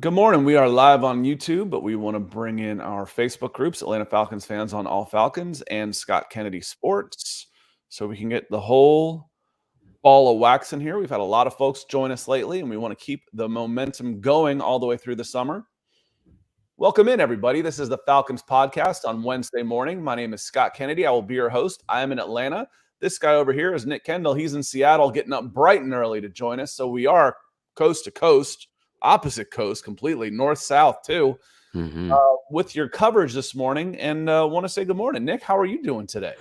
Good morning. We are live on YouTube, but we want to bring in our Facebook groups, Atlanta Falcons fans on All Falcons and Scott Kennedy Sports, so we can get the whole ball of wax in here. We've had a lot of folks join us lately, and we want to keep the momentum going all the way through the summer. Welcome in, everybody. This is the Falcons podcast on Wednesday morning. My name is Scott Kennedy. I will be your host. I am in Atlanta. This guy over here is Nick Kendall. He's in Seattle, getting up bright and early to join us. So we are coast to coast, opposite coast completely, north-south too, with your coverage this morning. And want to say good morning. Nick, how are you doing today?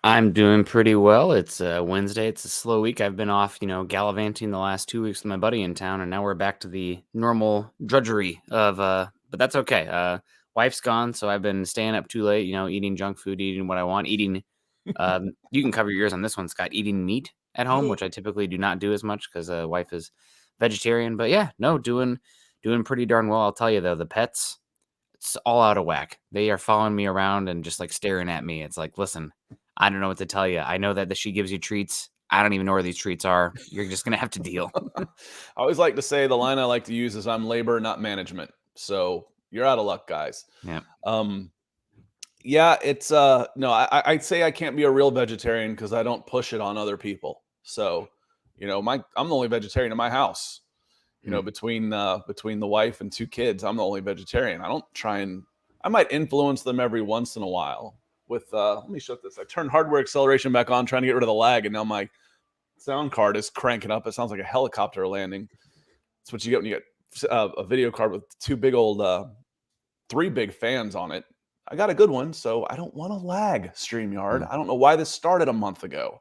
I'm doing pretty well. It's Wednesday. It's a slow week. I've been off, gallivanting the last 2 weeks with my buddy in town, and now we're back to the normal drudgery of, but that's okay. Wife's gone, so I've been staying up too late, eating junk food, eating what I want, eating, you can cover your ears on this one, Scott, eating meat at home, which I typically do not do as much because wife is vegetarian, but yeah, no, doing pretty darn well. I'll tell you though, the pets, it's all out of whack. They are following me around and just like staring at me. It's like, listen, I don't know what to tell you. I know that she gives you treats. I don't even know where these treats are. You're just going to have to deal. I always like to say the line I like to use is I'm labor, not management. So you're out of luck, guys. Yeah. Yeah, it's no, I'd say I can't be a real vegetarian because I don't push it on other people. So, I'm the only vegetarian in my house. Between the wife and two kids, I'm the only vegetarian. I don't try and I might influence them every once in a while with let me shut this. I turned hardware acceleration back on, trying to get rid of the lag, and now my sound card is cranking up. It sounds like a helicopter landing. That's what you get when you get a video card with three big fans on it. I got a good one, so I don't want to lag StreamYard. I don't know why this started a month ago,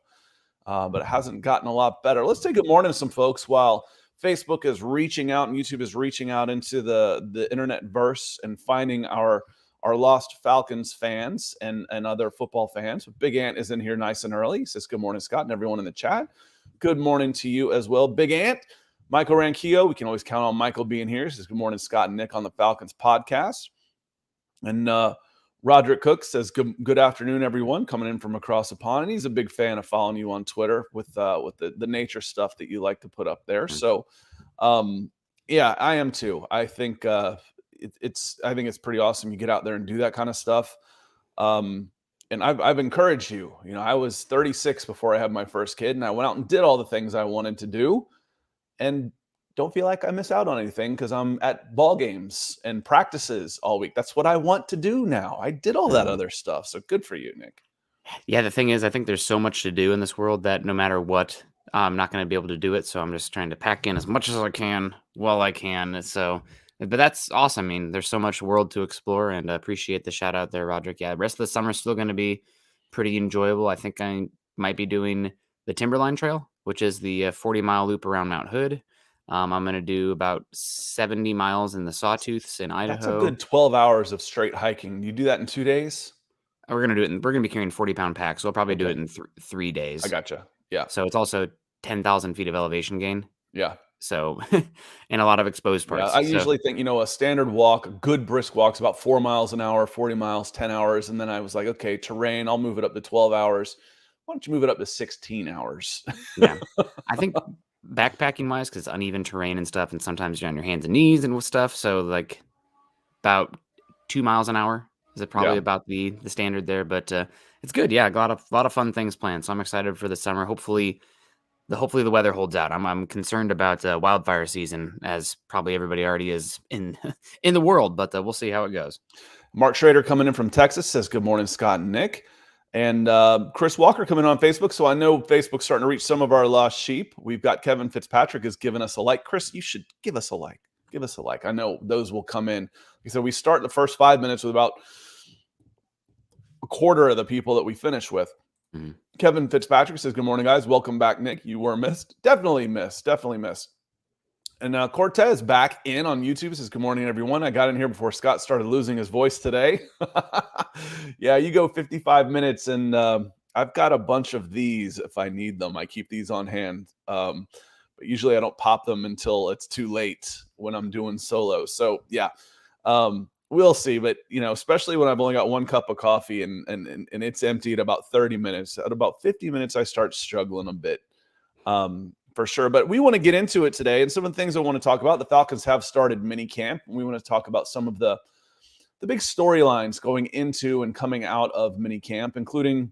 but it hasn't gotten a lot better. Let's say good morning to some folks while Facebook is reaching out and YouTube is reaching out into the internet verse and finding our lost Falcons fans and other football fans. Big Ant is in here nice and early. He says, good morning, Scott, and everyone in the chat. Good morning to you as well, Big Ant. Michael Ranquillo, we can always count on Michael being here. He says, good morning, Scott and Nick on the Falcons podcast. And Roderick Cook says, good afternoon, everyone, coming in from across the pond. And he's a big fan of following you on Twitter with the nature stuff that you like to put up there. So, yeah, I am too. I think it's pretty awesome. You get out there and do that kind of stuff. And I've encouraged you. I was 36 before I had my first kid, and I went out and did all the things I wanted to do, and don't feel like I miss out on anything because I'm at ball games and practices all week. That's what I want to do now. I did all that other stuff. So good for you, Nick. Yeah, the thing is, I think there's so much to do in this world that no matter what, I'm not going to be able to do it. So I'm just trying to pack in as much as I can while I can. So, but that's awesome. I mean, there's so much world to explore, and I appreciate the shout out there, Roderick. Yeah, the rest of the summer is still going to be pretty enjoyable. I think I might be doing the Timberline Trail, which is the 40-mile loop around Mount Hood. I'm going to do about 70 miles in the Sawtooths in Idaho. That's a good 12 hours of straight hiking. You do that in 2 days? We're going to do it. We're going to be carrying 40-pound packs. So we'll probably do it in 3 days. I gotcha. Yeah. So it's also 10,000 feet of elevation gain. Yeah. So, and a lot of exposed parts. Yeah, I usually think, a standard walk, a good brisk walk's about 4 miles an hour, 40 miles, 10 hours. And then I was like, okay, terrain, I'll move it up to 12 hours. Why don't you move it up to 16 hours? Yeah. I think backpacking wise, because uneven terrain and stuff, and sometimes you're on your hands and knees and stuff. So like about 2 miles an hour is probably about the standard there, but it's good. Yeah, a lot of fun things planned. So I'm excited for the summer. Hopefully the weather holds out. I'm concerned about wildfire season, as probably everybody already is in the world, but we'll see how it goes. Mark Schrader coming in from Texas says, good morning, Scott and Nick. And Chris Walker coming on Facebook. So I know Facebook's starting to reach some of our lost sheep. We've got Kevin Fitzpatrick has given us a like. Chris, you should give us a like. Give us a like. I know those will come in. So we start the first 5 minutes with about a quarter of the people that we finish with. Mm-hmm. Kevin Fitzpatrick says, good morning, guys. Welcome back, Nick. You were missed. Definitely missed. And Cortez back in on YouTube says, good morning, everyone. I got in here before Scott started losing his voice today. Yeah, you go 55 minutes, and I've got a bunch of these if I need them. I keep these on hand. But usually I don't pop them until it's too late when I'm doing solo. So, yeah, we'll see. But, especially when I've only got one cup of coffee and it's empty at about 30 minutes. At about 50 minutes, I start struggling a bit. For sure. But we want to get into it today. And some of the things I want to talk about, the Falcons have started minicamp. And we want to talk about some of the big storylines going into and coming out of minicamp, including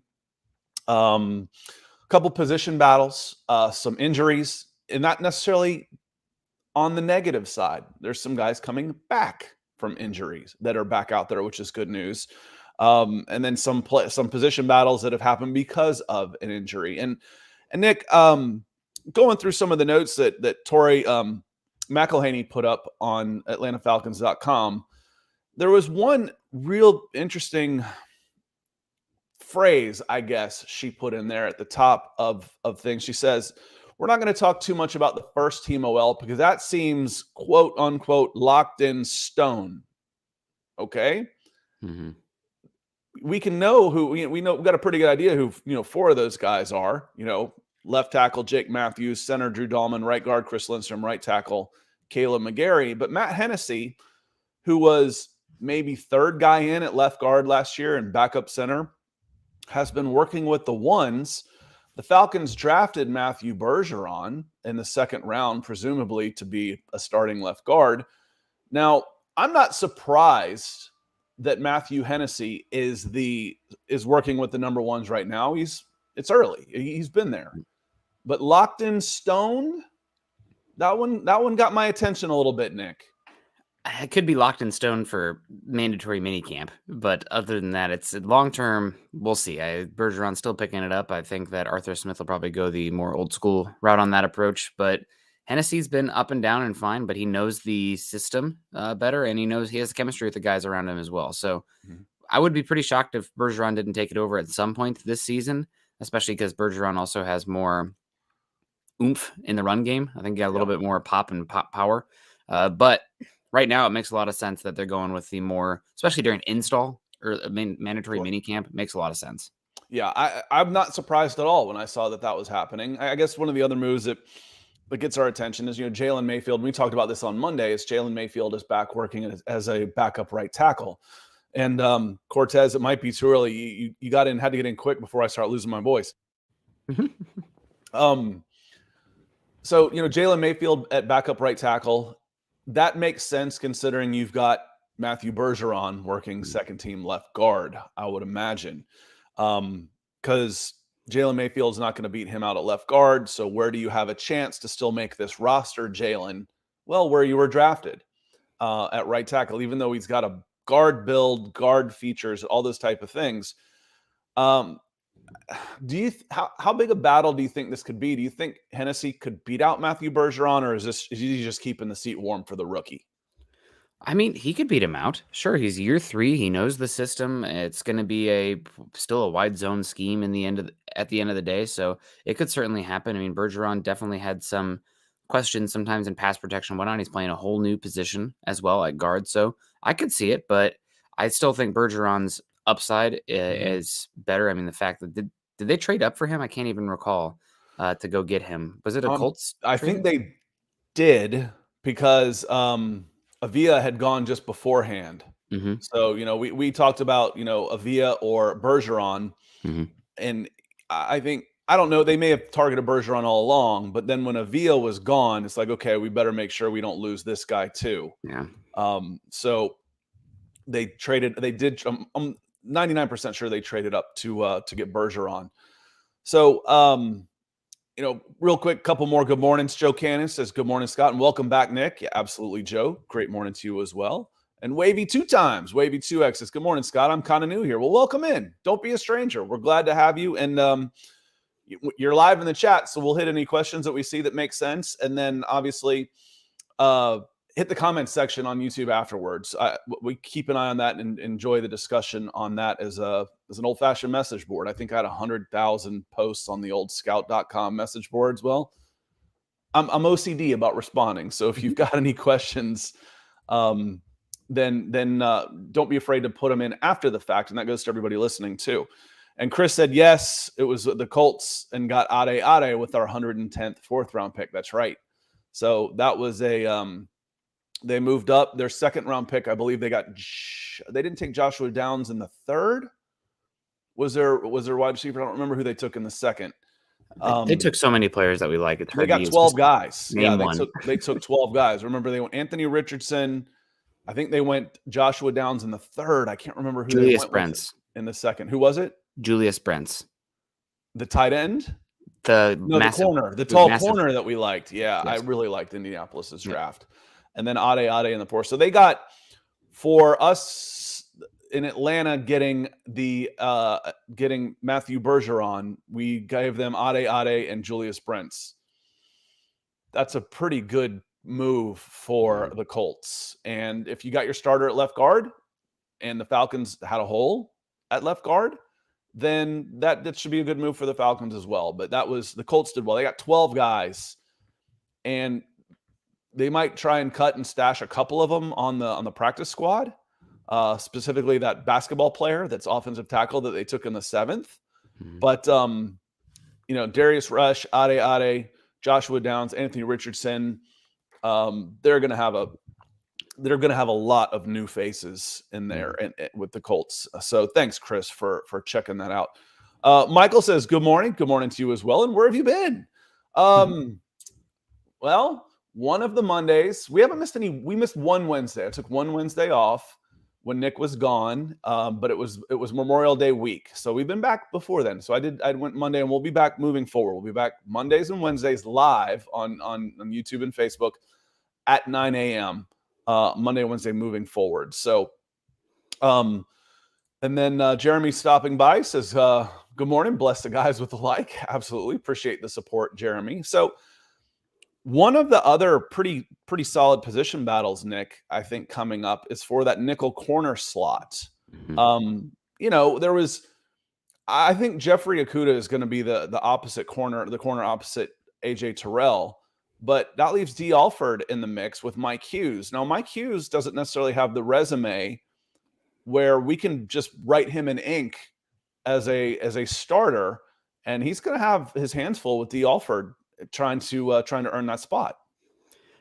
a couple position battles, some injuries, and not necessarily on the negative side. There's some guys coming back from injuries that are back out there, which is good news. And then some position battles that have happened because of an injury. And Nick, going through some of the notes that Tori McElhaney put up on AtlantaFalcons.com, there was one real interesting phrase, I guess, she put in there at the top of things. She says, we're not going to talk too much about the first team OL because that seems quote unquote locked in stone. Okay. Mm-hmm. We can know who we know. We've got a pretty good idea who, four of those guys are, left tackle Jake Matthews, center Drew Dahlman, right guard Chris Lindstrom, right tackle Caleb McGarry. But Matt Hennessy, who was maybe third guy in at left guard last year and backup center, has been working with the ones. The Falcons drafted Matthew Bergeron in the second round, presumably to be a starting left guard. Now, I'm not surprised that Matthew Hennessy is working with the number ones right now. It's early. He's been there. But locked in stone, that one got my attention a little bit, Nick. It could be locked in stone for mandatory minicamp, but other than that, it's long term. We'll see. Bergeron's still picking it up. I think that Arthur Smith will probably go the more old school route on that approach, but Hennessy's been up and down and fine, but he knows the system better, and he knows he has chemistry with the guys around him as well. So I would be pretty shocked if Bergeron didn't take it over at some point this season, especially because Bergeron also has more oomph in the run game. I think he got a little bit more pop power, but right now, it makes a lot of sense that they're going with the more, especially during install or mandatory minicamp. It makes a lot of sense. Yeah, I'm not surprised at all when I saw that was happening. I guess one of the other moves that gets our attention is, Jalen Mayfield. We talked about this on Monday. Is Jalen Mayfield is back working as a backup right tackle. And Cortez, it might be too early. You had to get in quick before I start losing my voice. So, Jalen Mayfield at backup right tackle, that makes sense considering you've got Matthew Bergeron working second team left guard, I would imagine. Because Jalen Mayfield's not going to beat him out at left guard. So where do you have a chance to still make this roster, Jalen? Well, where you were drafted at right tackle, even though he's got a guard build, guard features, all those type of things. How big a battle do you think this could be? Do you think Hennessy could beat out Matthew Bergeron, or is he just keeping the seat warm for the rookie? I mean, he could beat him out. Sure, he's year 3. He knows the system. It's going to be still a wide zone scheme at the end of the day. So it could certainly happen. I mean, Bergeron definitely had some questions sometimes in pass protection. Whatnot. He's playing a whole new position as well at guard. So I could see it, but I still think Bergeron's upside is better. I mean, the fact that did they trade up for him? I can't even recall to go get him. Was it a Colts? I think they did because Avila had gone just beforehand. Mm-hmm. So, we talked about, Avila or Bergeron. Mm-hmm. And I think, I don't know, they may have targeted Bergeron all along, but then when Avila was gone, it's like, okay, we better make sure we don't lose this guy too. Yeah. So they did, I'm 99% sure they traded up to get Bergeron. So, real quick, couple more good mornings. Joe Cannon says, good morning, Scott, and welcome back, Nick. Yeah, absolutely, Joe. Great morning to you as well. And Wavy 2 times, Wavy 2X says, good morning, Scott. I'm kind of new here. Well, welcome in. Don't be a stranger. We're glad to have you. And you're live in the chat, so we'll hit any questions that we see that make sense. And then, obviously, hit the comments section on YouTube afterwards. We keep an eye on that and enjoy the discussion on that as an old-fashioned message board. I think I had 100,000 posts on the old scout.com message boards. Well, I'm OCD about responding. So if you've got any questions, then don't be afraid to put them in after the fact. And that goes to everybody listening too. And Chris said, yes, it was the Colts and got Ade with our 110th fourth round pick. That's right. So that was they moved up their second round pick. I believe they didn't take Joshua Downs in the third. Was there wide receiver? I don't remember who they took in the second. They took so many players that we like. It's They hard to got use. 12 guys. Yeah, Name one. they took 12 guys. Remember, they went Anthony Richardson. I think they went Joshua Downs in the third. I can't remember who Julius they went Brents. with in the second. Who was it? Julius Brents. The tight end? The corner. The tall massive corner that we liked. Yeah, Yes. I really liked Indianapolis's draft. And then Ade in the fourth. So they got, for us in Atlanta, getting Matthew Bergeron, we gave them Ade and Julius Brents. That's a pretty good move for the Colts. And if you got your starter at left guard and the Falcons had a hole at left guard, then that should be a good move for the Falcons as well. But the Colts did well. They got 12 guys, and they might try and cut and stash a couple of them on the practice squad, specifically that basketball player that's offensive tackle that they took in the 7th. Mm-hmm. But Darius Rush, Ade, Joshua Downs, Anthony Richardson, they're going to have a lot of new faces in there and with the Colts. So thanks, Chris, for checking that out. Michael says, good morning. Good morning to you as well. And where have you been? Well, one of the Mondays, we haven't missed any. We missed one Wednesday. I took one Wednesday off when Nick was gone, but it was Memorial Day week. So we've been back before then. So I went Monday, and we'll be back moving forward. We'll be back Mondays and Wednesdays live on YouTube and Facebook at 9 a.m. Monday, Wednesday, moving forward. So, and then Jeremy stopping by says, good morning. Bless the guys with the like. Absolutely. Appreciate the support, Jeremy. So one of the other pretty solid position battles, Nick, I think coming up is for that nickel corner slot. Mm-hmm. I think Jeffrey Okudah is going to be the opposite corner, the corner opposite AJ Terrell. But that leaves D. Alford in the mix with Mike Hughes. Now, Mike Hughes doesn't necessarily have the resume where we can just write him in ink as a starter, and he's going to have his hands full with D. Alford trying to earn that spot.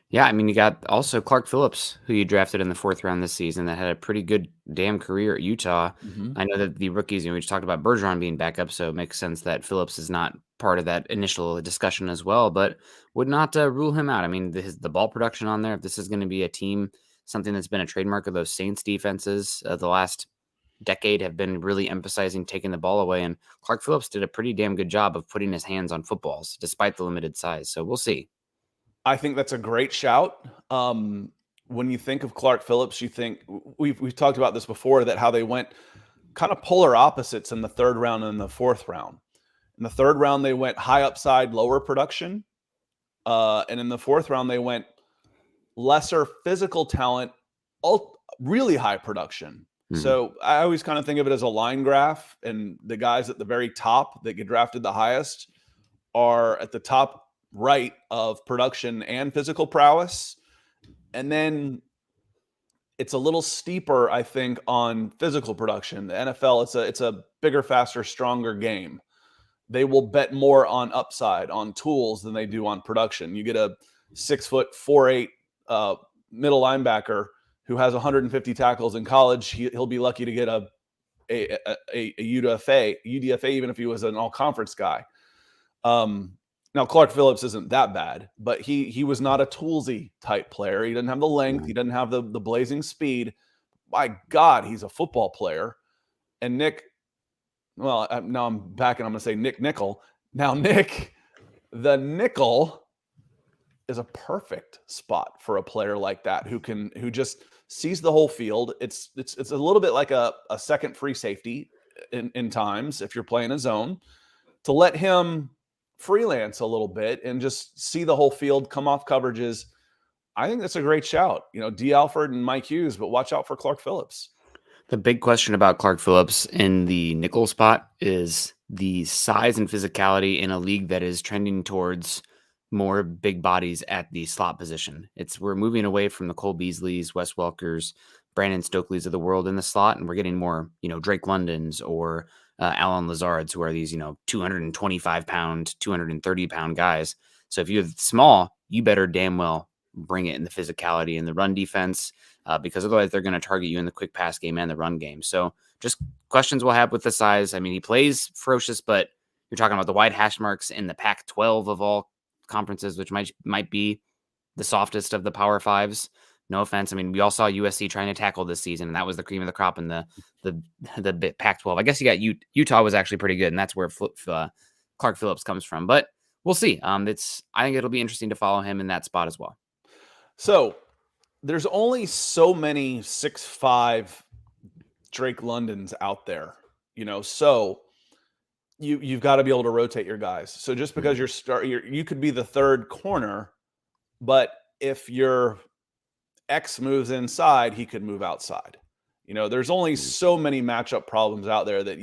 Yeah, I mean, you got also Clark Phillips, who you drafted in the 4th round this season, that had a pretty good damn career at Utah. Mm-hmm. I know that the rookies, we just talked about Bergeron being back up, so it makes sense that Phillips is not part of that initial discussion as well, but would not rule him out. I mean, the ball production on there, if this is going to be a team, something that's been a trademark of those Saints defenses the last decade have been really emphasizing taking the ball away, and Clark Phillips did a pretty damn good job of putting his hands on footballs despite the limited size. So we'll see. I think that's a great shout. When you think of Clark Phillips, you think we've talked about this before, that how they went kind of polar opposites in the 3rd round and the 4th round. In the 3rd round, they went high upside, lower production. And in the 4th round, they went lesser physical talent, really high production. Mm-hmm. So I always kind of think of it as a line graph, and the guys at the very top that get drafted the highest are at the top right of production and physical prowess. And then it's a little steeper, I think, on physical production. The NFL, it's a bigger, faster, stronger game. They will bet more on upside, on tools, than they do on production. You get a 6'4'8" middle linebacker who has 150 tackles in college. He'll be lucky to get a UDFA, even if he was an all-conference guy. Now, Clark Phillips isn't that bad, but he was not a toolsy type player. He didn't have the length. He didn't have the blazing speed. My God, he's a football player. And Nick, well, now I'm back and I'm going to say Nick Nickel. Now, Nick, the nickel is a perfect spot for a player like that who just sees the whole field. It's a little bit like a second free safety in times if you're playing a zone, to let him freelance a little bit and just see the whole field, come off coverages. I think that's a great shout. D. Alford and Mike Hughes, but watch out for Clark Phillips. The big question about Clark Phillips in the nickel spot is the size and physicality in a league that is trending towards more big bodies at the slot position. We're moving away from the Cole Beasleys, Wes Welkers, Brandon Stokely's of the world in the slot, and we're getting more, Drake Londons or Alan Lazards, who are these, 225-pound, 230-pound guys. So if you're small, you better damn well bring it in the physicality in the run defense, because otherwise they're going to target you in the quick pass game and the run game. So just questions we'll have with the size. I mean, he plays ferocious, but you're talking about the wide hash marks in the Pac-12 of all conferences, which might be the softest of the Power Fives. No offense. I mean, we all saw USC trying to tackle this season, and that was the cream of the crop in the Pac-12. I guess you got Utah was actually pretty good, and that's where Clark Phillips comes from. But we'll see. I think it'll be interesting to follow him in that spot as well. So there's only so many 6'5" Drake Londons out there, so you've got to be able to rotate your guys. So just because you could be the third corner, but if your X moves inside, he could move outside. There's only so many matchup problems out there that,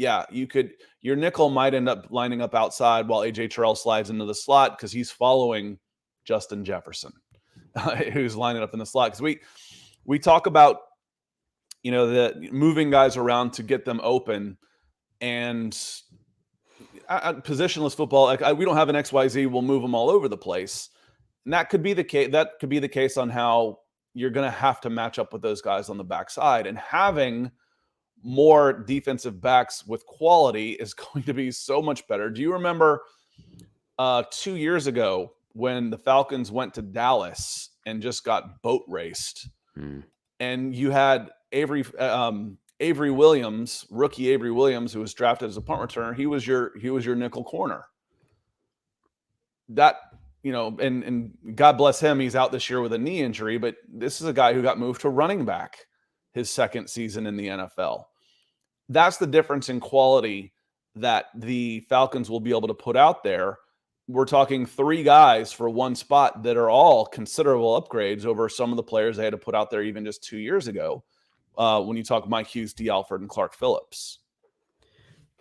your nickel might end up lining up outside while AJ Terrell slides into the slot because he's following Justin Jefferson, who's lining up in the slot. Because we talk about, the moving guys around to get them open, and positionless football, we don't have an XYZ, we'll move them all over the place. And that could be the case. That could be the case on how you're going to have to match up with those guys on the backside, and having more defensive backs with quality is going to be so much better. Do you remember 2 years ago when the Falcons went to Dallas and just got boat raced, and you had Avery Williams, rookie Avery Williams, who was drafted as a punt returner? He was your nickel corner. That, and God bless him, he's out this year with a knee injury, but this is a guy who got moved to running back his second season in the NFL. That's the difference in quality that the Falcons will be able to put out there. We're talking 3 guys for one spot that are all considerable upgrades over some of the players they had to put out there even just 2 years ago. When you talk Mike Hughes, D. Alford, and Clark Phillips.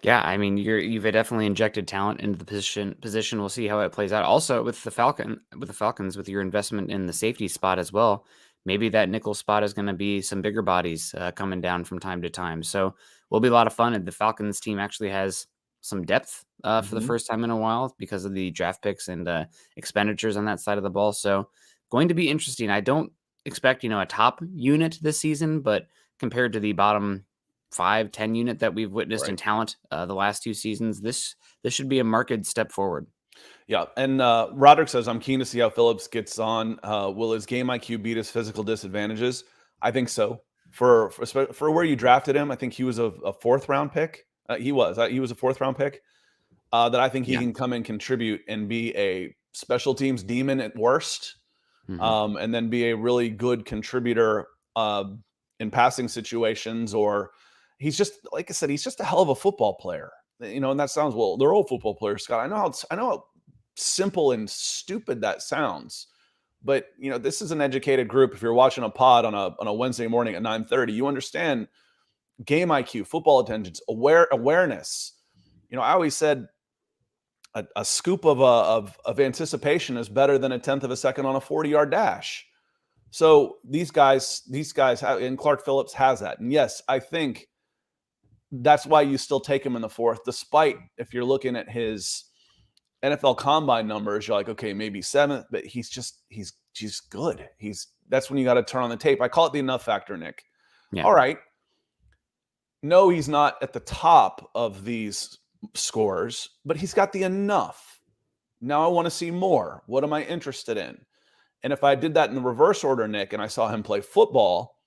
Yeah, I mean, you've definitely injected talent into the position. We'll see how it plays out. Also, with the Falcons, with your investment in the safety spot as well, maybe that nickel spot is going to be some bigger bodies coming down from time to time. So will be a lot of fun. And the Falcons team actually has some depth for the first time in a while because of the draft picks and expenditures on that side of the ball. So going to be interesting. I don't expect a top unit this season, but compared to the bottom 5-10 unit that we've witnessed in talent the last 2 seasons, this should be a marked step forward. Yeah, and Roderick says, I'm keen to see how Phillips gets on. Will his game IQ beat his physical disadvantages? I think so. For where you drafted him, I think he was a 4th round pick. He was a 4th round pick that I think he can come and contribute and be a special teams demon at worst, and then be a really good contributor in passing situations. Or he's just, like I said, he's just a hell of a football player. And that sounds, well, they're all football players, Scott. I know how simple and stupid that sounds, but this is an educated group. If you're watching a pod on a Wednesday morning at 9:30, you understand game IQ, football intelligence, awareness. I always said a scoop of anticipation is better than a 1/10 of a second on a 40-yard dash. So these guys have, and Clark Phillips has that. And yes, I think that's why you still take him in the 4th, despite if you're looking at his NFL combine numbers, you're like, okay, maybe 7th, but he's good. That's when you got to turn on the tape. I call it the enough factor, Nick. Yeah. All right. No, he's not at the top of these scores, but he's got the enough. Now I want to see more. What am I interested in? And if I did that in the reverse order, Nick, and I saw him play football,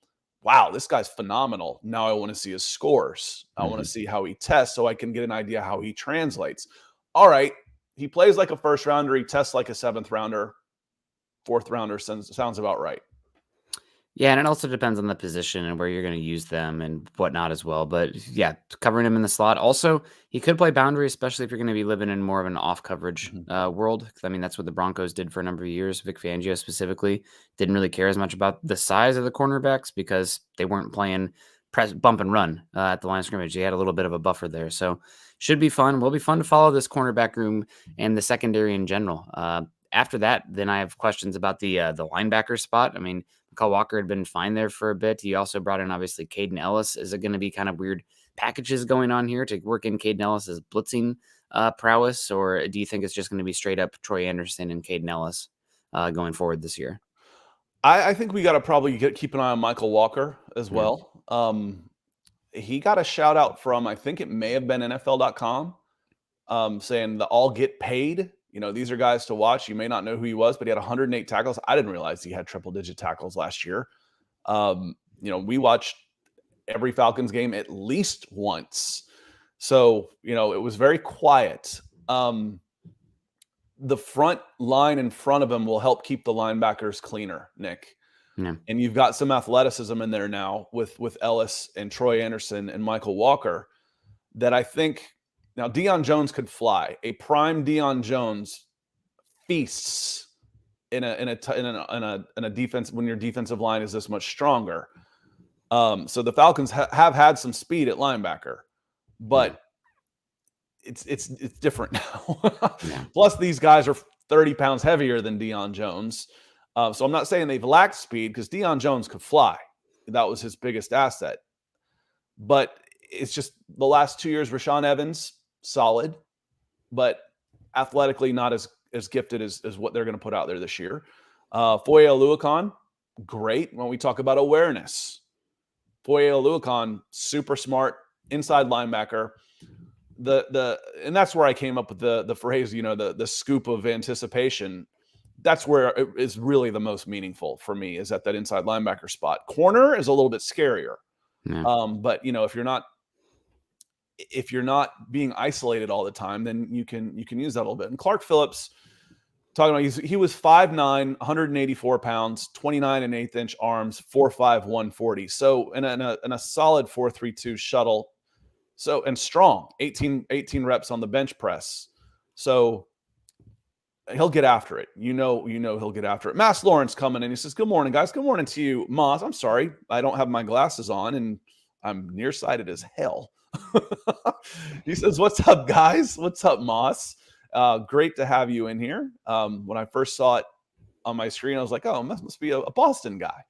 wow, this guy's phenomenal. Now I want to see his scores. I want to see how he tests so I can get an idea how he translates. All right, he plays like a 1st rounder. He tests like a 7th rounder. 4th rounder sounds about right. Yeah, and it also depends on the position and where you're going to use them and whatnot as well. But yeah, covering him in the slot. Also, he could play boundary, especially if you're going to be living in more of an off-coverage world. I mean, that's what the Broncos did for a number of years. Vic Fangio specifically didn't really care as much about the size of the cornerbacks because they weren't playing press, bump and run at the line of scrimmage. He had a little bit of a buffer there. So should be fun. Will be fun to follow this cornerback room and the secondary in general. After that, then I have questions about the linebacker spot. I mean, Kyle Walker had been fine there for a bit. He also brought in, obviously, Caden Ellis. Is it going to be kind of weird packages going on here to work in Caden Ellis's blitzing prowess, or do you think it's just going to be straight up Troy Anderson and Caden Ellis going forward this year? I think we got to probably keep an eye on Michael Walker as well. He got a shout out from, I think it may have been NFL.com, saying the all get paid. These are guys to watch. You may not know who he was, but he had 108 tackles. I didn't realize he had triple-digit tackles last year. We watched every Falcons game at least once. So, it was very quiet. The front line in front of him will help keep the linebackers cleaner, Nick. Yeah. And you've got some athleticism in there now with Ellis and Troy Anderson and Michael Walker that I think now Deion Jones could fly. A prime Deion Jones feasts in a defense when your defensive line is this much stronger. So the Falcons have had some speed at linebacker, but it's different now. Plus, these guys are 30 pounds heavier than Deion Jones. So I'm not saying they've lacked speed because Deion Jones could fly. That was his biggest asset. But it's just the last 2 years, Rashaan Evans, solid, but athletically not as gifted as what they're going to put out there this year. Foye Oluokun, great when we talk about awareness. Foye Oluokun, super smart, inside linebacker. And that's where I came up with the phrase, the scoop of anticipation. That's where it is really the most meaningful for me, is at that inside linebacker spot. Corner is a little bit scarier. Yeah. But if you're not being isolated all the time, then you can use that a little bit. And Clark Phillips, talking about, he was 5'9", 184 pounds, 29 and 1/8 inch arms, 4'5", 140. So in a solid 4.32 shuttle. So, and strong, 18 reps on the bench press. So he'll get after it. He'll get after it. Mass Lawrence coming in. He says, "Good morning, guys." Good morning to you, Moss. I'm sorry, I don't have my glasses on and I'm nearsighted as hell. He says, "What's up, guys? What's up, Moss? Great to have you in here." When I first saw it on my screen, I was like, "Oh, it must be a Boston guy."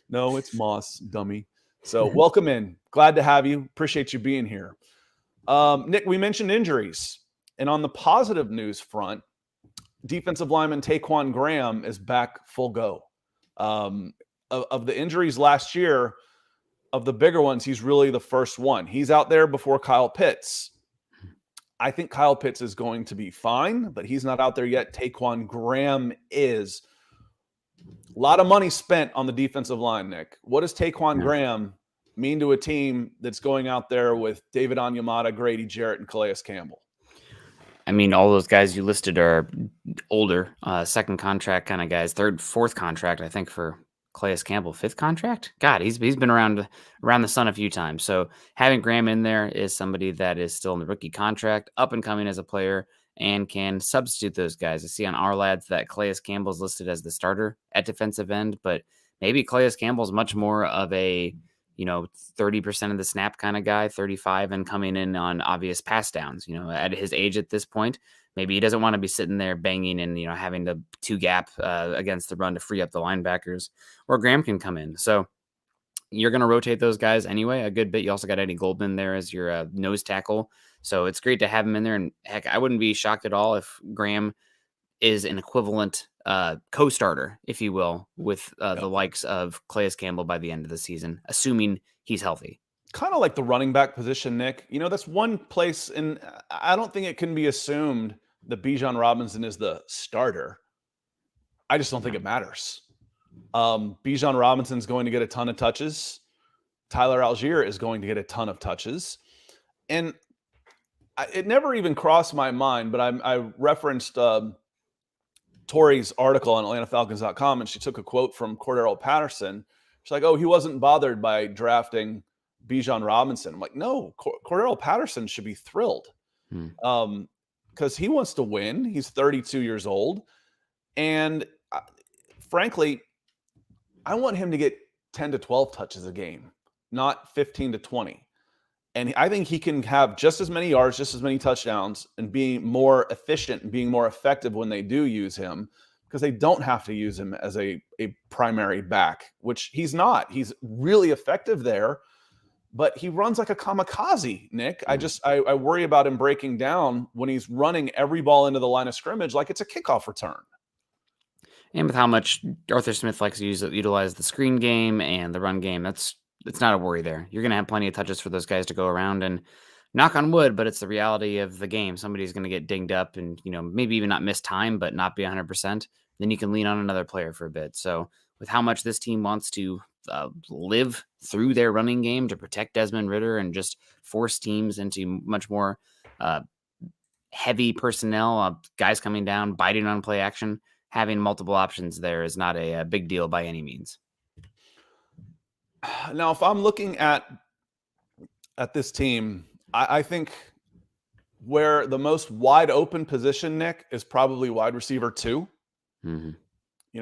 No, it's Moss, dummy. So welcome in. Glad to have you. Appreciate you being here. Nick, we mentioned injuries. And on the positive news front, defensive lineman Taquan Graham is back full go. Of the injuries last year, of the bigger ones, he's really the first one. He's out there before Kyle Pitts. I think Kyle Pitts is going to be fine, but he's not out there yet. Taquan Graham is. A lot of money spent on the defensive line, Nick. What does Taquan Graham mean to a team that's going out there with David Onyemata, Grady Jarrett, and Calais Campbell? I mean, all those guys you listed are older, second contract kind of guys, third, fourth contract, I think, for Calais Campbell, fifth contract. God, he's been around the sun a few times. So having Graham in there is somebody that is still in the rookie contract, up and coming as a player, and can substitute those guys. I see on our lads that Calais Campbell's listed as the starter at defensive end, but maybe Calais Campbell's much more of a 30% of the snap kind of guy, 35, and coming in on obvious pass downs. At his age at this point, maybe he doesn't want to be sitting there banging and having to two gap against the run to free up the linebackers, or Graham can come in. So you're going to rotate those guys anyway a good bit. You also got Eddie Goldman there as your nose tackle. So it's great to have him in there. And heck, I wouldn't be shocked at all if Graham is an equivalent co-starter, if you will, with the likes of Calais Campbell by the end of the season, assuming he's healthy. Kind of like the running back position, Nick. That's one place, and I don't think it can be assumed that Bijan Robinson is the starter. I just don't think it matters. Bijan Robinson's going to get a ton of touches. Tyler Algier is going to get a ton of touches. And it never even crossed my mind, but I referenced Tori's article on AtlantaFalcons.com, and she took a quote from Cordero Patterson. She's like, "Oh, he wasn't bothered by drafting Bijan Robinson." I'm like, no, Cordero Patterson should be thrilled because he wants to win. He's 32 years old. And frankly, I want him to get 10 to 12 touches a game, not 15 to 20. And I think he can have just as many yards, just as many touchdowns, and be more efficient and being more effective when they do use him, because they don't have to use him as a primary back, which he's not. He's really effective there, but he runs like a kamikaze, Nick. I worry about him breaking down when he's running every ball into the line of scrimmage like it's a kickoff return. And with how much Arthur Smith likes to utilize the screen game and the run game, it's not a worry there. You're going to have plenty of touches for those guys to go around. And knock on wood, but it's the reality of the game. Somebody's going to get dinged up and, maybe even not miss time, but not be 100%. Then you can lean on another player for a bit. So with how much this team wants to live through their running game to protect Desmond Ridder and just force teams into much more heavy personnel, guys coming down, biting on play action, having multiple options there is not a big deal by any means. Now, if I'm looking at this team, I think where the most wide open position, Nick, is probably wide receiver 2. Mm-hmm.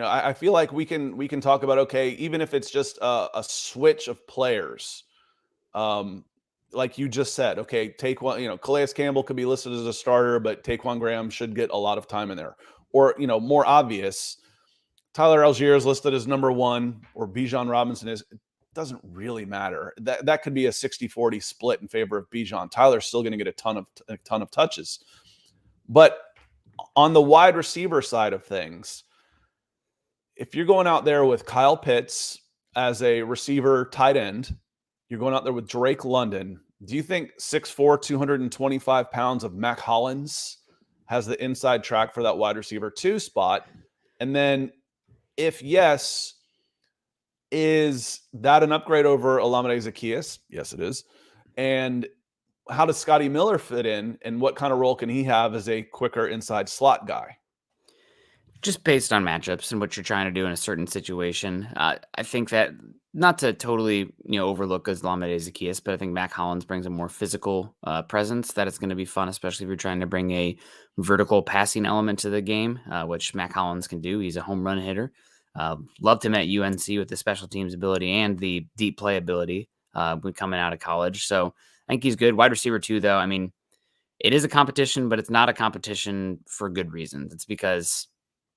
I feel like we can talk about, okay, even if it's just a switch of players, like you just said, okay, take one, Calais Campbell could be listed as a starter, but Taquan Graham should get a lot of time in there. Or, more obvious, Tyler Algier is listed as number 1, or Bijan Robinson is. It doesn't really matter. That could be a 60-40 split in favor of Bijan. Tyler's still going to get a ton of touches. But on the wide receiver side of things, if you're going out there with Kyle Pitts as a receiver tight end, you're going out there with Drake London. Do you think 6'4", 225 pounds of Mac Hollins has the inside track for that wide receiver 2 spot? And then if yes, is that an upgrade over Olamide Zaccheaus? Yes, it is. And how does Scotty Miller fit in, and what kind of role can he have as a quicker inside slot guy? Just based on matchups and what you're trying to do in a certain situation. I think that, not to totally overlook Olamide Zaccheaus, but I think Mac Hollins brings a more physical presence that it's going to be fun, especially if you're trying to bring a vertical passing element to the game, which Mac Hollins can do. He's a home run hitter. Loved him at UNC with the special teams ability and the deep play ability when coming out of college. So I think he's good. Wide receiver 2, though, I mean, it is a competition, but it's not a competition for good reasons. It's because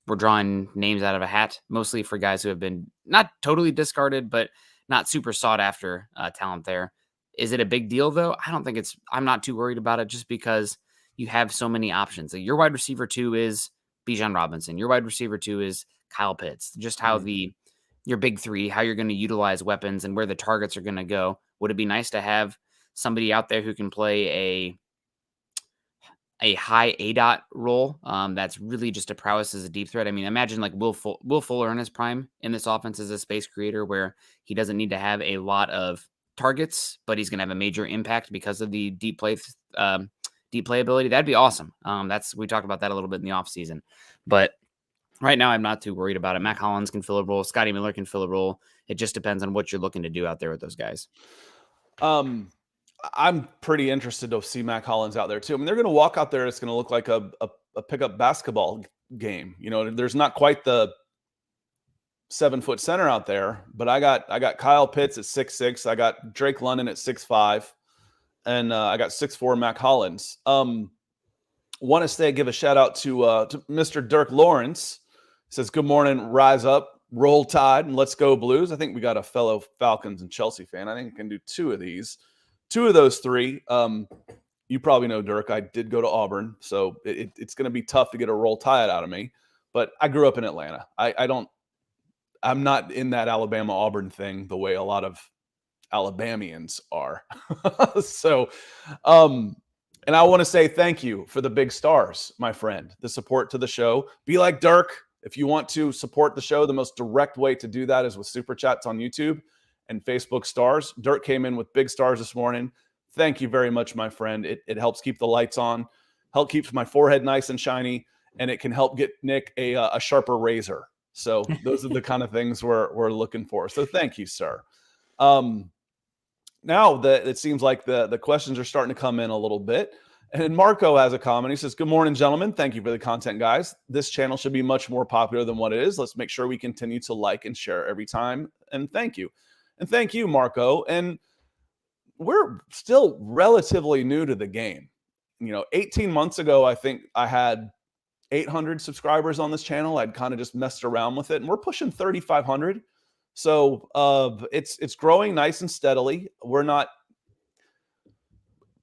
we're drawing names out of a hat, mostly for guys who have been not totally discarded, but not super sought after talent there. Is it a big deal, though? I don't think I'm not too worried about it, just because you have so many options. Like, your wide receiver 2 is Bijan Robinson. Your wide receiver 2 is Kyle Pitts. Just how your big 3, how you're going to utilize weapons and where the targets are going to go. Would it be nice to have somebody out there who can play a high ADOT role that's really just a prowess as a deep threat? I mean, imagine like Will Fuller in his prime in this offense as a space creator, where he doesn't need to have a lot of targets, but he's going to have a major impact because of the deep play ability. That'd be awesome. We talked about that a little bit in the offseason, but right now I'm not too worried about it. Mac Hollins can fill a role. Scotty Miller can fill a role. It just depends on what you're looking to do out there with those guys. I'm pretty interested to see Mac Hollins out there too. I mean, they're going to walk out there. It's going to look like a pickup basketball game. There's not quite the 7-foot center out there, but I got Kyle Pitts at 6'6". I got Drake London at 6'5", and I got 6'4" Mac Hollins. Want to give a shout out to Mr. Dirk Lawrence. He says, "Good morning, rise up, roll tide, and let's go Blues." I think we got a fellow Falcons and Chelsea fan. I think we can do 2 of these. 2 of those 3. You probably know Dirk. I did go to Auburn, so it's going to be tough to get a roll tide out of me. But I grew up in Atlanta. I'm not in that Alabama Auburn thing the way a lot of Alabamians are. So, and I want to say thank you for the big stars, my friend, the support to the show. Be like Dirk. If you want to support the show, the most direct way to do that is with Super Chats on YouTube and Facebook stars. Dirk came in with big stars this morning. Thank you very much, my friend. It helps keep the lights on, help keeps my forehead nice and shiny, and it can help get Nick a sharper razor. So those are the kind of things we're looking for. So thank you, sir. Now that it seems like the questions are starting to come in a little bit. And Marco has a comment. He says, "Good morning, gentlemen. Thank you for the content, guys. This channel should be much more popular than what it is. Let's make sure we continue to like and share every time. And thank you." And thank you, Marco. And we're still relatively new to the game. 18 months ago, I think I had 800 subscribers on this channel. I'd kind of just messed around with it, and we're pushing 3,500. So it's growing nice and steadily. We're not,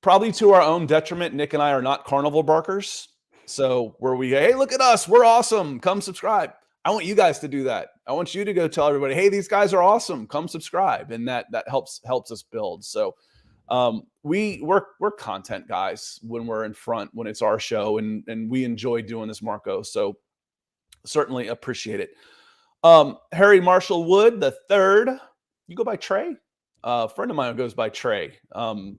probably to our own detriment, Nick and I are not carnival barkers. So hey, look at us, we're awesome, come subscribe. I want you guys to do that. I want you to go tell everybody, hey, these guys are awesome, come subscribe. And that helps us build. So We're content guys when we're in front, when it's our show, and we enjoy doing this, Marco. So certainly appreciate it. Harry Marshall Wood the third. You go by Trey? A friend of mine goes by Trey, who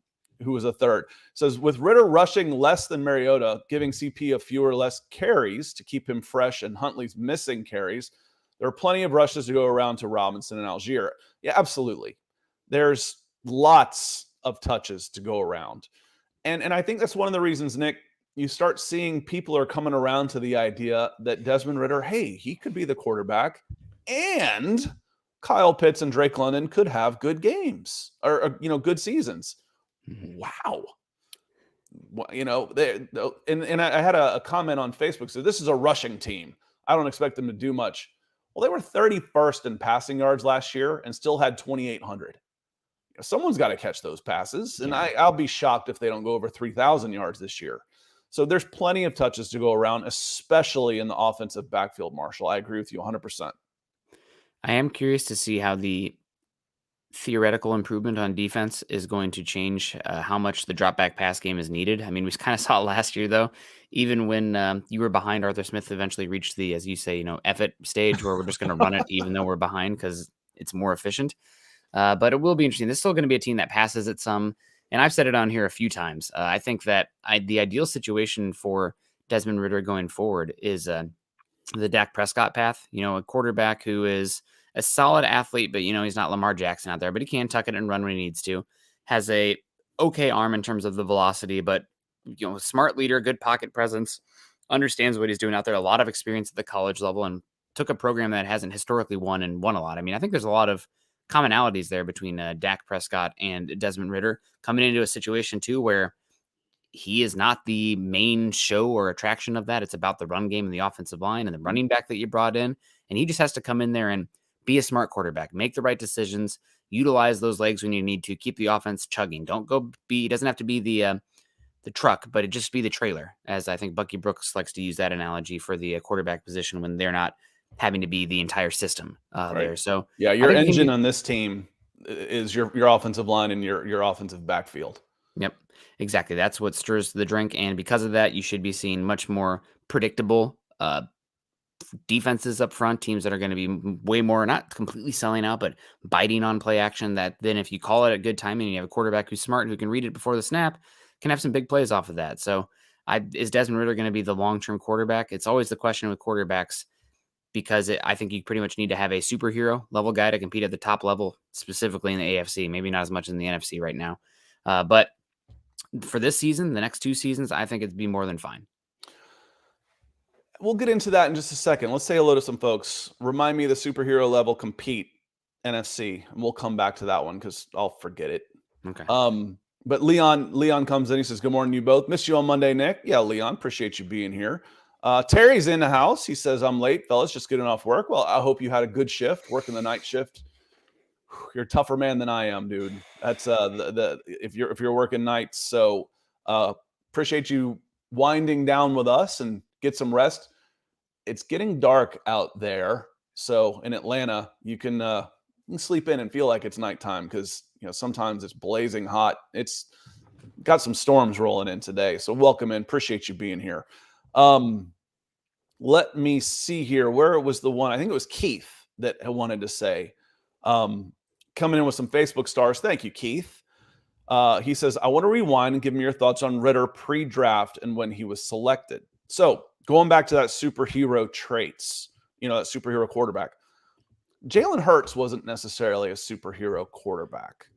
was a third. Says, with Ridder rushing less than Mariota, giving CP a fewer less carries to keep him fresh, and Huntley's missing carries, there are plenty of rushes to go around to Robinson and Algier. Yeah, absolutely. There's lots of touches to go around. And I think that's one of the reasons, Nick, you start seeing people are coming around to the idea that Desmond Ridder, hey, he could be the quarterback, and Kyle Pitts and Drake London could have good games or good seasons. Wow. And I had a comment on Facebook. So this is a rushing team. I don't expect them to do much. Well, they were 31st in passing yards last year and still had 2,800. Someone's got to catch those passes, and I'll be shocked if they don't go over 3,000 yards this year. So there's plenty of touches to go around, especially in the offensive backfield, Marshall. I agree with you 100%. I am curious to see how the theoretical improvement on defense is going to change how much the drop back pass game is needed. I mean, we kind of saw it last year, though. Even when you were behind, Arthur Smith eventually reached the, as you say, F it stage where we're just going to run it even though we're behind because it's more efficient. But it will be interesting. This is still going to be a team that passes at some, and I've said it on here a few times. I think that the ideal situation for Desmond Ridder going forward is the Dak Prescott path. A quarterback who is a solid athlete, but he's not Lamar Jackson out there, but he can tuck it and run when he needs to. Has a okay arm in terms of the velocity, but smart leader, good pocket presence, understands what he's doing out there. A lot of experience at the college level, and took a program that hasn't historically won and won a lot. I mean, I think there's a lot of commonalities there between Dak Prescott and Desmond Ridder coming into a situation too where he is not the main show or attraction of that. It's about the run game and the offensive line and the running back that you brought in. And he just has to come in there and be a smart quarterback, make the right decisions, utilize those legs when you need to, keep the offense chugging. It doesn't have to be the truck, but it just be the trailer, as I think Bucky Brooks likes to use that analogy for the quarterback position when they're not having to be the entire system there. So yeah, your engine on this team is your offensive line and your offensive backfield. Yep, exactly. That's what stirs the drink. And because of that, you should be seeing much more predictable defenses up front, teams that are going to be way more, not completely selling out, but biting on play action, that then if you call it a good timing and you have a quarterback who's smart, who can read it before the snap, can have some big plays off of that. So is Desmond Ridder going to be the long-term quarterback? It's always the question with quarterbacks, because I think you pretty much need to have a superhero level guy to compete at the top level, specifically in the AFC, maybe not as much in the NFC right now. But for this season, the next 2 seasons, I think it'd be more than fine. We'll get into that in just a second. Let's say hello to some folks. Remind me of the superhero level compete NFC, and we'll come back to that one because I'll forget it. Okay. But Leon comes in. He says, "Good morning, you both. Missed you on Monday, Nick." Yeah, Leon, appreciate you being here. Terry's in the house. He says, "I'm late, fellas, just getting off work." Well, I hope you had a good shift, working the night shift. You're a tougher man than I am, dude. That's if you're working nights. So appreciate you winding down with us and get some rest. It's getting dark out there, so in Atlanta, you can sleep in and feel like it's nighttime because sometimes it's blazing hot. It's got some storms rolling in today, so welcome in. Appreciate you being here. Let me see here. Where was the one? I think it was Keith that wanted to say, coming in with some Facebook stars. Thank you, Keith. He says, "I want to rewind and give me your thoughts on Ridder pre-draft and when he was selected." So going back to that superhero traits, that superhero quarterback. Jalen Hurts wasn't necessarily a superhero quarterback.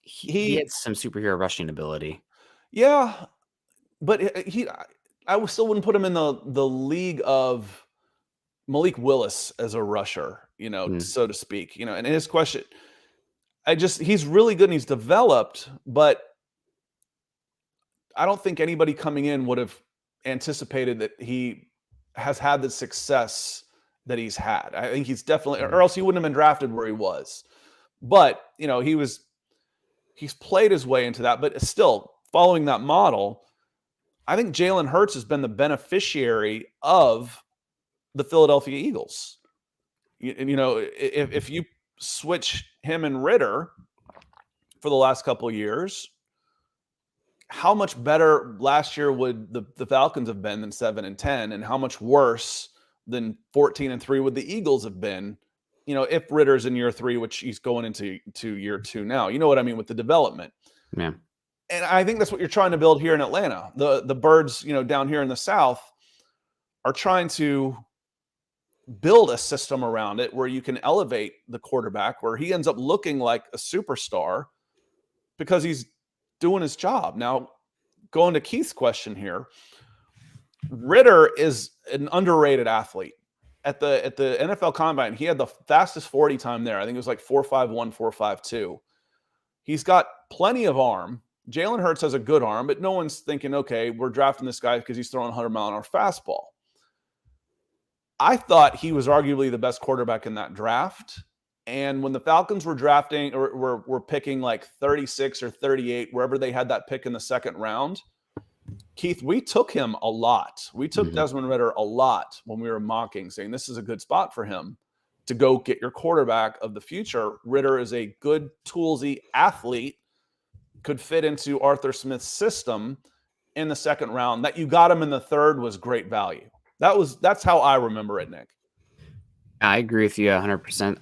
He had some superhero rushing ability. Yeah, but I still wouldn't put him in the league of Malik Willis as a rusher, so to speak. And his question, he's really good and he's developed, but I don't think anybody coming in would have anticipated that he has had the success that he's had. I think he's definitely, or else he wouldn't have been drafted where he was. But, he's played his way into that, but still following that model, I think Jalen Hurts has been the beneficiary of the Philadelphia Eagles. If you switch him and Ridder, for the last couple of years, how much better last year would the Falcons have been than 7-10, and how much worse than 14-3 would the Eagles have been, if Ritter's in year 3, which he's going into year 2 now. You know what I mean with the development. Yeah. And I think that's what you're trying to build here in Atlanta. The Birds, down here in the South are trying to build a system around it where you can elevate the quarterback, where he ends up looking like a superstar because he's doing his job. Now, going to Keith's question here, Ridder is an underrated athlete. At the NFL Combine, he had the fastest 40 time there. I think it was like 4.51, 4.52. He's got plenty of arm. Jalen Hurts has a good arm, but no one's thinking, okay, we're drafting this guy because he's throwing 100-mile-an-hour fastball. I thought he was arguably the best quarterback in that draft. And when the Falcons were drafting or were picking like 36 or 38, wherever they had that pick in the second round, Keith, we took him a lot. We took Desmond Ridder a lot when we were mocking, saying this is a good spot for him to go get your quarterback of the future. Ridder is a good, toolsy athlete, could fit into Arthur Smith's system in the second round. That you got him in the third was great value. That's how I remember it, Nick. I agree with you 100%.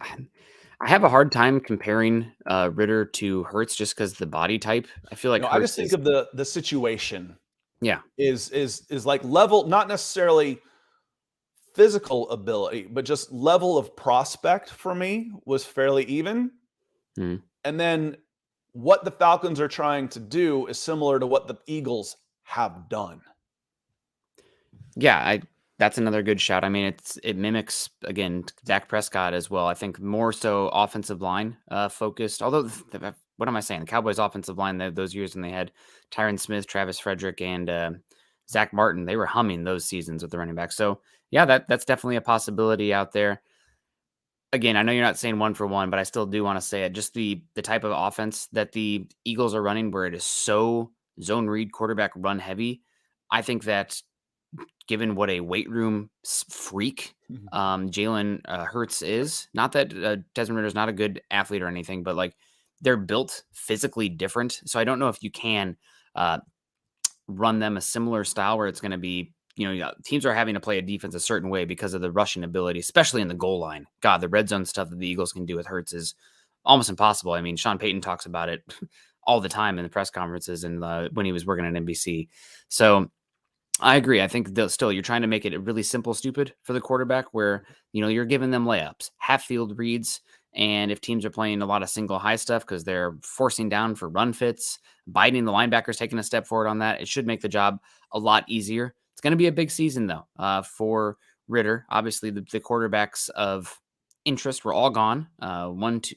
I have a hard time comparing Ridder to Hurts just because the body type. I feel like I just think of the situation. Yeah, is like level, not necessarily physical ability, but just level of prospect for me was fairly even. Mm-hmm. And then what the Falcons are trying to do is similar to what the Eagles have done. Yeah, that's another good shout. I mean, it mimics, again, Dak Prescott as well. I think more so offensive line focused. Although, what am I saying? The Cowboys' offensive line, those years when they had Tyron Smith, Travis Frederick, and Zach Martin, they were humming those seasons with the running back. So, yeah, that's definitely a possibility out there. Again, I know you're not saying one for one, but I still do want to say it. Just the type of offense that the Eagles are running, where it is so zone read, quarterback run heavy. I think that given what a weight room freak Jalen Hurts is, not that Desmond Ridder is not a good athlete or anything, but like they're built physically different. So I don't know if you can run them a similar style where it's going to be, teams are having to play a defense a certain way because of the rushing ability, especially in the goal line. God, the red zone stuff that the Eagles can do with Hurts is almost impossible. I mean, Sean Payton talks about it all the time in the press conferences and when he was working at NBC. So I agree. I think still you're trying to make it really simple, stupid for the quarterback where, you're giving them layups, half field reads. And if teams are playing a lot of single high stuff because they're forcing down for run fits, biting the linebackers, taking a step forward on that, it should make the job a lot easier. It's going to be a big season, though, for Ridder. Obviously, the quarterbacks of interest were all gone. 1, 2,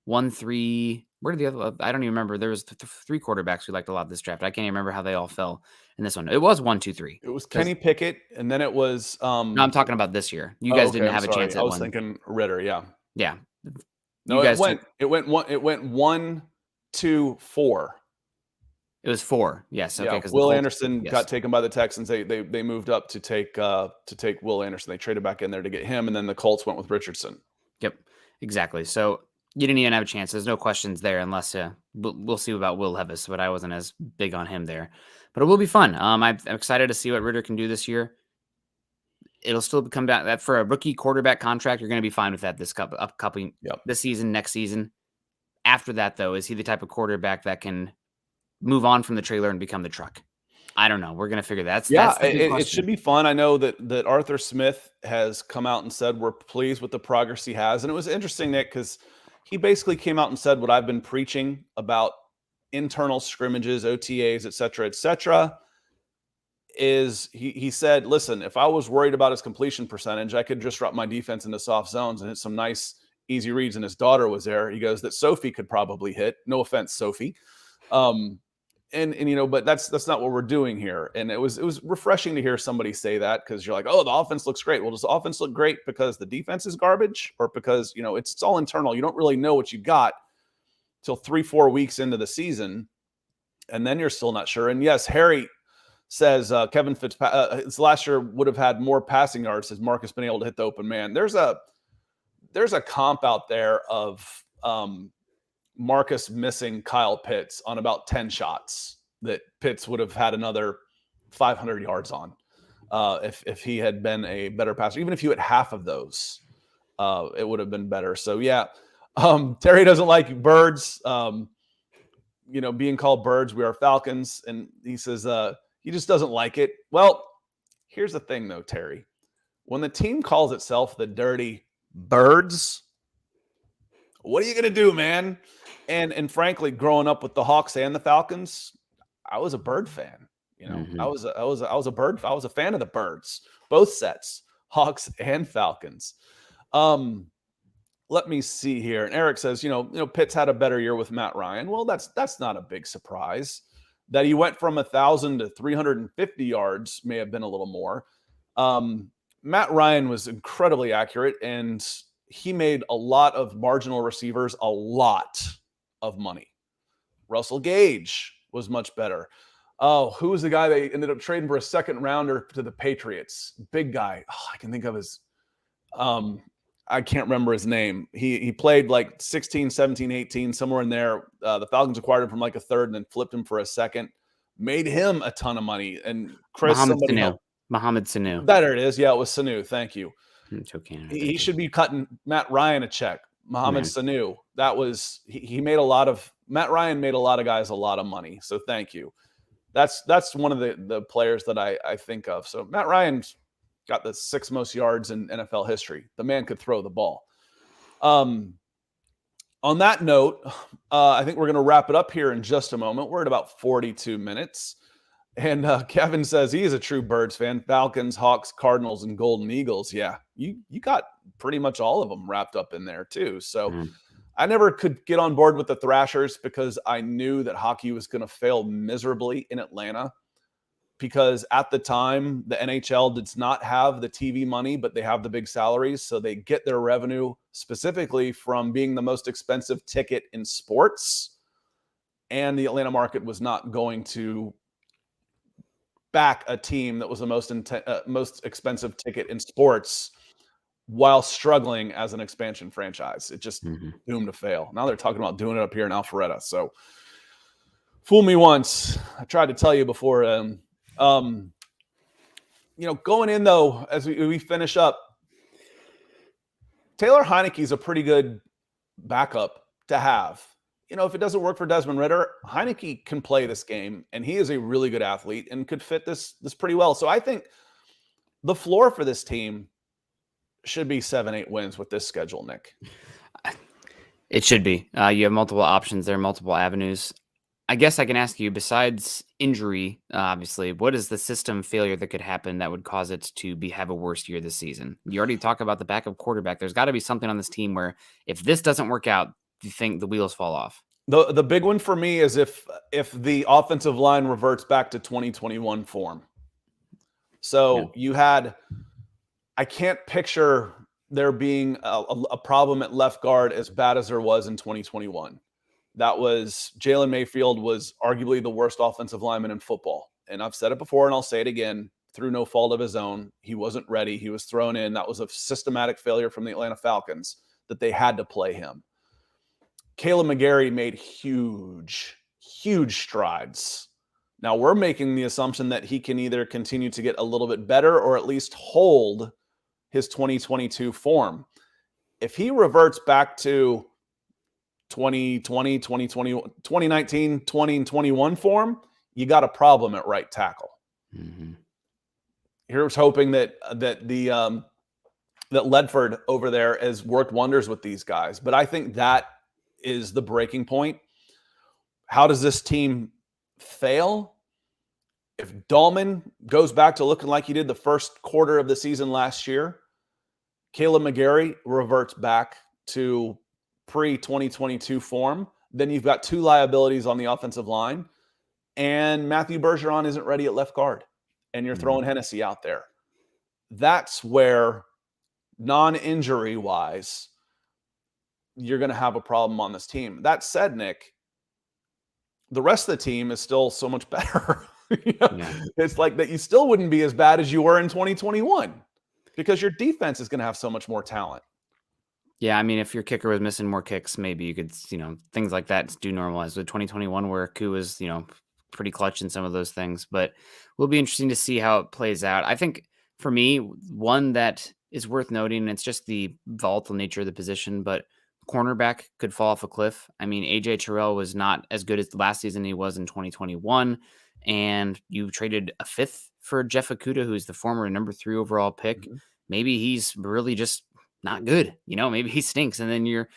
1, 3. Where did the other? I don't even remember. There was 3 quarterbacks we liked a lot this draft. I can't even remember how they all fell in this one. It was 1, 2, 3. It was Kenny Pickett, and then it was. No, I'm talking about this year. You guys didn't have a chance at I was one. thinking Ridder. Yeah. Yeah. No, it went 1, 2, 4. It was 4. Yes. Okay. Yeah, Will Anderson got taken by the Texans. They moved up to take Will Anderson. They traded back in there to get him, and then the Colts went with Richardson. Yep. Exactly. So you didn't even have a chance. There's no questions there unless we'll see about Will Levis, but I wasn't as big on him there. But it will be fun. I'm excited to see what Ridder can do this year. It'll still come back that for a rookie quarterback contract, you're going to be fine with that this season, next season. After that, though, is he the type of quarterback that can move on from the trailer and become the truck? I don't know. We're going to figure that. It should be fun. I know that Arthur Smith has come out and said we're pleased with the progress he has. And it was interesting, Nick, because he basically came out and said what I've been preaching about internal scrimmages, OTAs, et cetera, is he said, listen, if I was worried about his completion percentage, I could just drop my defense into soft zones and hit some nice, easy reads. And his daughter was there. He goes, that Sophie could probably hit. No offense, Sophie. But that's not what we're doing here. And it was refreshing to hear somebody say that, because you're like, oh, the offense looks great. Well, does the offense look great because the defense is garbage, or because, it's all internal? You don't really know what you got till 3-4 weeks into the season. And then you're still not sure. And yes, Harry says Kevin Fitzpatrick his last year would have had more passing yards as Marcus been able to hit the open man. There's a comp out there of Marcus missing Kyle Pitts on about 10 shots that Pitts would have had another 500 yards on if he had been a better passer. Even if you had half of those, it would have been better. So, yeah, Terry doesn't like birds, being called birds. We are Falcons. And he says he just doesn't like it. Well, here's the thing, though, Terry. When the team calls itself the Dirty Birds, what are you going to do, man? And frankly, growing up with the Hawks and the Falcons, I was a Bird fan. I was a Bird. I was a fan of the Birds, both sets, Hawks and Falcons. Let me see here. And Eric says, Pitts had a better year with Matt Ryan. Well, that's not a big surprise. That he went from 1,000 to 350 yards may have been a little more. Matt Ryan was incredibly accurate, and he made a lot of marginal receivers a lot of money. Russell Gage was much better. Oh, who was the guy they ended up trading for a second rounder to the Patriots? Big guy. Oh, I can think of his I can't remember his name. He played like 16, 17, 18, somewhere in there. The Falcons acquired him from like a third and then flipped him for a second. Made him a ton of money. And Chris, Mohamed Sanu. There it is. Yeah, it was Sanu. Thank you. It's okay. He should be cutting Matt Ryan a check. Mohamed Sanu. That was he made a lot of Matt Ryan made a lot of guys a lot of money. So thank you. That's one of the players that I think of. So Matt Ryan's got the 6th most yards in NFL history. The man could throw the ball. On that note, I think we're going to wrap it up here in just a moment. We're at about 42 minutes. And Kevin says he is a true Birds fan. Falcons, Hawks, Cardinals, and Golden Eagles. Yeah, you got pretty much all of them wrapped up in there too. So I never could get on board with the Thrashers because I knew that hockey was going to fail miserably in Atlanta. Because at the time, the NHL does not have the TV money, but they have the big salaries. So they get their revenue specifically from being the most expensive ticket in sports. And the Atlanta market was not going to back a team that was the most expensive ticket in sports while struggling as an expansion franchise. It just doomed to fail. Now they're talking about doing it up here in Alpharetta. So fool me once. I tried to tell you before. Going in though, as we finish up, Taylor Heineke's a pretty good backup to have. If it doesn't work for Desmond Ridder, Heineke can play this game, and he is a really good athlete and could fit this pretty well. So I think the floor for this team should be 7-8 wins with this schedule, Nick. It should be. You have multiple options there, multiple avenues. I guess I can ask you, besides injury, obviously, what is the system failure that could happen that would cause it to have a worse year this season? You already talked about the backup quarterback. There's got to be something on this team where if this doesn't work out, you think the wheels fall off. The big one for me is if the offensive line reverts back to 2021 form. So you had, I can't picture there being a problem at left guard as bad as there was in 2021. That was Jalen Mayfield was arguably the worst offensive lineman in football. And I've said it before and I'll say it again, through no fault of his own. He wasn't ready. He was thrown in. That was a systematic failure from the Atlanta Falcons that they had to play him. Caleb McGarry made huge strides. Now we're making the assumption that he can either continue to get a little bit better or at least hold his 2022 form. If he reverts back to 2020, 2020, 2019, 20, and 21 form, you got a problem at right tackle. Here's hoping that Ledford over there has worked wonders with these guys. But I think that is the breaking point. How does this team fail? If Dahlman goes back to looking like he did the first quarter of the season last year, Caleb McGarry reverts back to pre-2022 form, then you've got 2 liabilities on the offensive line, and Matthew Bergeron isn't ready at left guard, and you're throwing Hennessy out there. That's where, non-injury-wise, you're going to have a problem on this team. That said, Nick, the rest of the team is still so much better. It's like that you still wouldn't be as bad as you were in 2021 because your defense is going to have so much more talent. Yeah, I mean, if your kicker was missing more kicks, maybe you could, things like that do normalize. With 2021, where Koo was, pretty clutch in some of those things, but will be interesting to see how it plays out. I think for me, one that is worth noting, and it's just the volatile nature of the position, but cornerback could fall off a cliff. I mean, AJ Terrell was not as good as the last season he was in 2021, and you traded a fifth for Jeff Okudah, who's the former number 3 overall pick. Maybe he's really just not good. Maybe he stinks. And then you're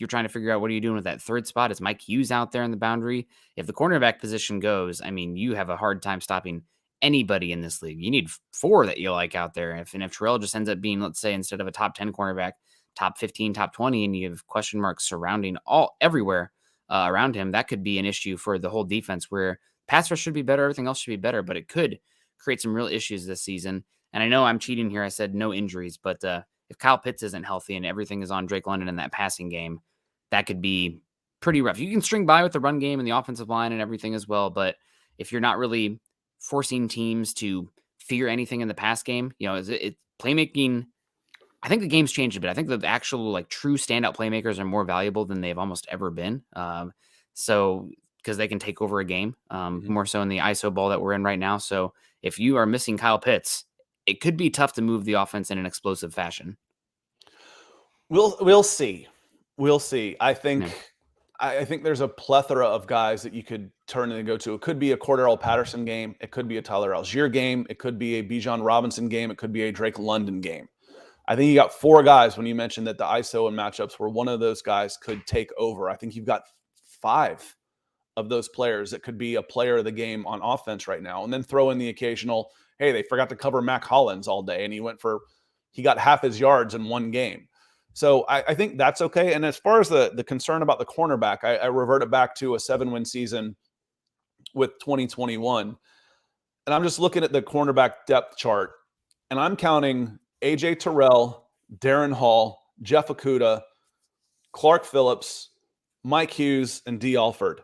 trying to figure out, what are you doing with that third spot? Is Mike Hughes out there in the boundary? If the cornerback position goes, I mean, you have a hard time stopping anybody in this league. You need 4 that you like out there. If Terrell just ends up being, let's say, instead of a top 10 cornerback, top 15, top 20, and you have question marks surrounding everywhere around him, that could be an issue for the whole defense, where pass rush should be better. Everything else should be better, but it could create some real issues this season. And I know I'm cheating here. I said no injuries, but if Kyle Pitts isn't healthy and everything is on Drake London in that passing game, that could be pretty rough. You can string by with the run game and the offensive line and everything as well, but if you're not really forcing teams to fear anything in the pass game, is it playmaking? I think the game's changed a bit. I think the actual true standout playmakers are more valuable than they've almost ever been. So because they can take over a game, more so in the ISO ball that we're in right now. So if you are missing Kyle Pitts, it could be tough to move the offense in an explosive fashion. We'll see. We'll see. I think there's a plethora of guys that you could turn and go to. It could be a Cordero Patterson game. It could be a Tyler Algier game. It could be a Bijan Robinson game. It could be a Drake London game. I think you got 4 guys when you mentioned that the ISO and matchups where one of those guys could take over. I think you've got 5 of those players that could be a player of the game on offense right now. And then throw in the occasional, hey, they forgot to cover Mac Hollins all day, and he got half his yards in one game. So I think that's okay. And as far as the concern about the cornerback, I reverted back to a 7-win season with 2021. And I'm just looking at the cornerback depth chart, and I'm counting AJ Terrell, Darren Hall, Jeff Okudah, Clark Phillips, Mike Hughes, and D. Alford.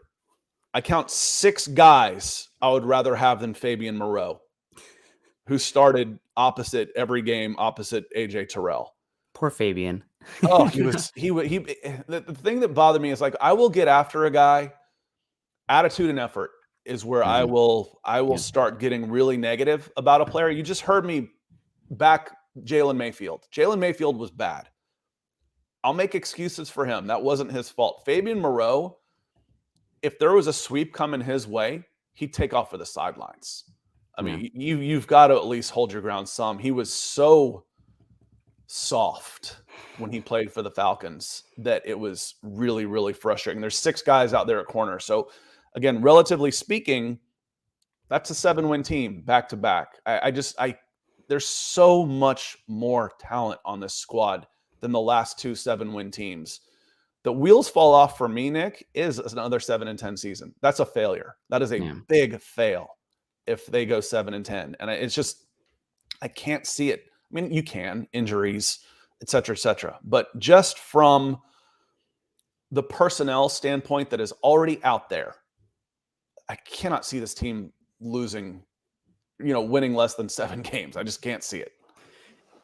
I count 6 guys I would rather have than Fabian Moreau, who started opposite every game, opposite AJ Terrell. Poor Fabian. Oh, the thing that bothered me is I will get after a guy. Attitude and effort is where I will start getting really negative about a player. You just heard me back Jalen Mayfield. Jalen Mayfield was bad. I'll make excuses for him. That wasn't his fault. Fabian Moreau, if there was a sweep coming his way, he'd take off for the sidelines. I mean, you've got to at least hold your ground some. He was so soft when he played for the Falcons that it was really, really frustrating. There's 6 guys out there at corner. So, again, relatively speaking, that's a 7-win team back to back. There's so much more talent on this squad than the last 2 7-win teams. The wheels fall off for me, Nick, is another 7-10 season. That's a failure. That is a big fail if they go 7-10. And it's just, I can't see it. I mean, you can, injuries, et cetera, but just from the personnel standpoint that is already out there, I cannot see this team losing, winning less than 7 games. I just can't see it.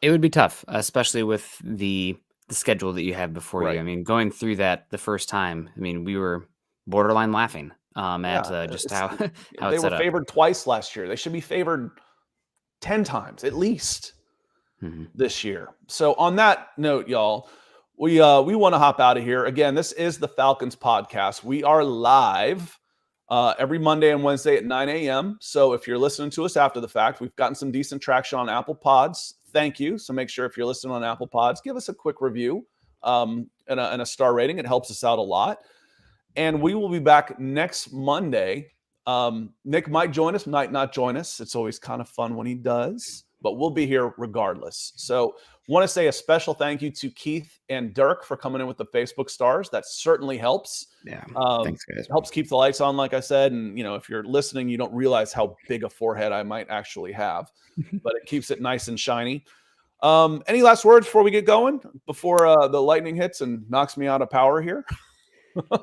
It would be tough, especially with the schedule that you have before you. I mean, going through that the first time, I mean, we were borderline laughing at just how they were favored twice last year. They should be favored 10 times at least this year. So on that note, y'all, we want to hop out of here. Again, this is the Falcons podcast. We are live every Monday and Wednesday at 9 a.m. So if you're listening to us after the fact, we've gotten some decent traction on Apple Pods. Thank you. So make sure if you're listening on Apple Pods, give us a quick review and a star rating. It helps us out a lot. And we will be back next Monday. Nick might join us, might not join us. It's always kind of fun when he does, but we'll be here regardless. So want to say a special thank you to Keith and Dirk for coming in with the Facebook stars. That certainly helps. Yeah. Thanks, guys. Helps keep the lights on, like I said. And, if you're listening, you don't realize how big a forehead I might actually have, but it keeps it nice and shiny. Any last words before we get going, before the lightning hits and knocks me out of power here?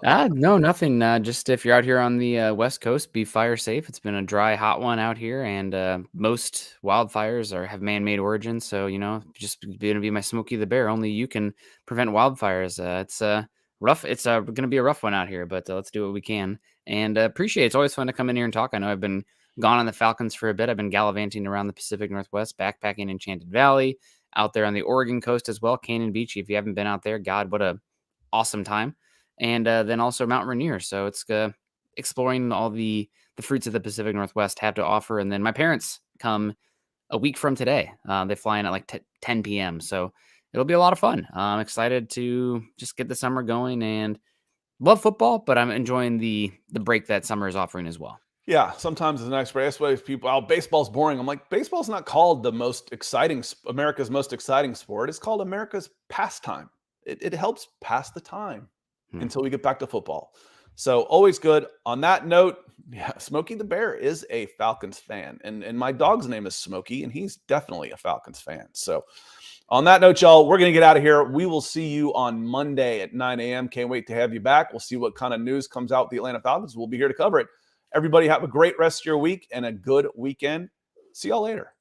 No, nothing. Just if you're out here on the West Coast, be fire safe. It's been a dry, hot one out here, and most wildfires have man-made origins. So just going to be my Smokey the Bear. Only you can prevent wildfires. It's rough. It's going to be a rough one out here, but let's do what we can. And appreciate it. It's always fun to come in here and talk. I know I've been gone on the Falcons for a bit. I've been gallivanting around the Pacific Northwest, backpacking in Enchanted Valley, out there on the Oregon coast as well, Canyon Beach. If you haven't been out there, God, what a awesome time. And then also Mount Rainier. So it's exploring all the fruits of the Pacific Northwest have to offer. And then my parents come a week from today. They fly in at like 10 p.m. So it'll be a lot of fun. I'm excited to just get the summer going and love football, but I'm enjoying the break that summer is offering as well. Yeah, sometimes it's a nice break. That's why people, oh, baseball's boring. I'm like, baseball's not called the most exciting, America's most exciting sport. It's called America's pastime. It helps pass the time Hmm. until we get back to football. So always good. On that note, yeah, Smokey the Bear is a Falcons fan, and my dog's name is Smokey, and he's definitely a Falcons fan. So on that note, y'all, we're going to get out of here. We will see you on Monday at 9 a.m. Can't wait to have you back. We'll see what kind of news comes out with the Atlanta Falcons. We'll be here to cover it. Everybody have a great rest of your week and a good weekend. See y'all later.